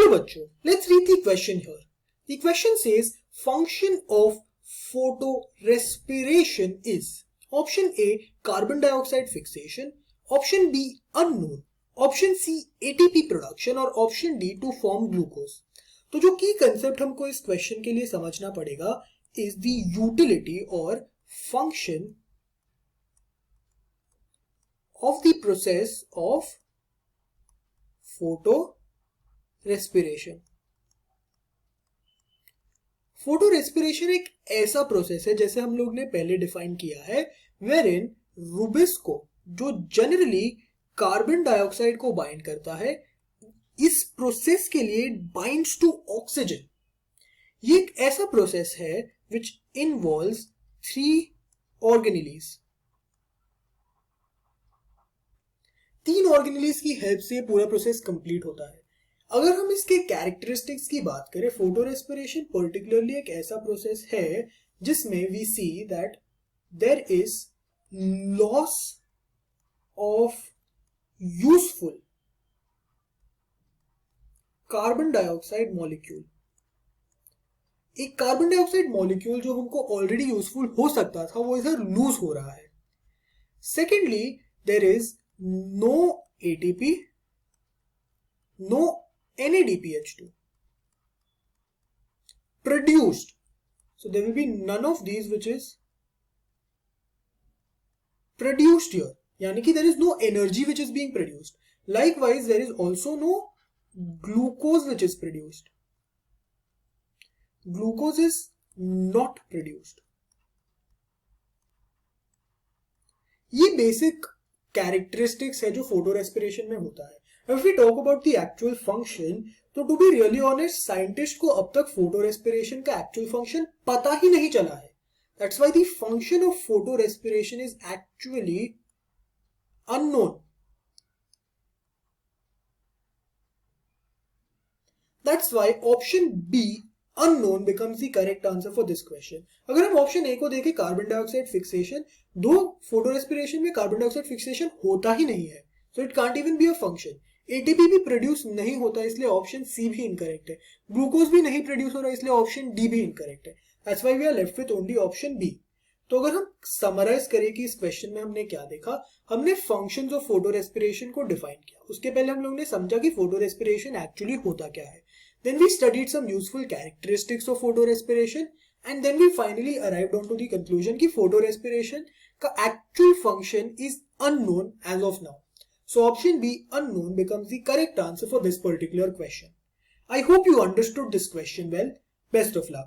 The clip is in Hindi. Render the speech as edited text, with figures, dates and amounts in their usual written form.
चलो बच्चों, let's read the question here. The question says function of photorespiration is option A carbon dioxide fixation, option B unknown, option C ATP production और option D to form glucose. तो जो की कंसेप्ट हमको इस क्वेश्चन के लिए समझना पड़ेगा is the utility or function of the process of photorespiration. फोटोरेस्पिरेशन एक ऐसा प्रोसेस है जैसे हम लोग ने पहले डिफाइन किया है वेयरइन रूबिस्को जो जनरली कार्बन डाइऑक्साइड को बाइंड करता है, इस प्रोसेस के लिए बाइंड्स टू ऑक्सीजन. ये एक ऐसा प्रोसेस है विच इन्वॉल्व्स 3 ऑर्गेनेलीज. 3 ऑर्गेनेलीज की हेल्प से पूरा प्रोसेस कंप्लीट होता है. अगर हम इसके कैरेक्टरिस्टिक्स की बात करें, फोटोरेस्पिरेशन पर्टिकुलरली एक ऐसा प्रोसेस है जिसमें we see that there is loss of useful carbon dioxide molecule. एक कार्बन डाइऑक्साइड मॉलिक्यूल जो हमको ऑलरेडी यूजफुल हो सकता था वो इधर लूज हो रहा है. Secondly there is no ATP, no NADPH2 produced. So there will be none of these which is produced here. यानी कि there is no energy which is being produced. Likewise, there is also no glucose which is produced. Glucose is not produced. ये बेसिक कैरेक्टरिस्टिक्स है जो फोटोरेस्पिरेशन में होता है. If we talk about the actual function, तो to be really honest, scientist को अब तक फोटोरेस्पिरेशन का एक्चुअल फंक्शन पता ही नहीं चला है. That's why the function of photorespiration is actually unknown. That's why option B unknown becomes the correct answer for this question. अगर हम ऑप्शन ए को देखें कार्बन डाइऑक्साइड फिक्सेशन, दो फोटोरेस्पिरेशन में कार्बन डाइऑक्साइड फिक्सेशन होता ही नहीं है, so it can't even be a function. ATP भी प्रोड्यूस नहीं होता इसलिए ऑप्शन सी भी इनकरेक्ट है. ग्लूकोज भी नहीं प्रोड्यूस हो रहा इसलिए ऑप्शन डी भी इनकरेक्ट है. That's why we are left with only option B. तो अगर हम समराइज करें कि इस क्वेश्चन में हमने क्या देखा, हमने फंक्शंस ऑफ फोटोरेस्पिरेशन को डिफाइन किया. उसके पहले हम लोगों ने समझा कि फोटोरेस्पिरेशन एक्चुअली होता क्या है. Then we studied some useful characteristics of photorespiration and then we finally arrived on to the conclusion कि फोटोरेस्पिरेशन का actual function is unknown as of now. So option B unknown becomes the correct answer for this particular question. I hope you understood this question well. Best of luck.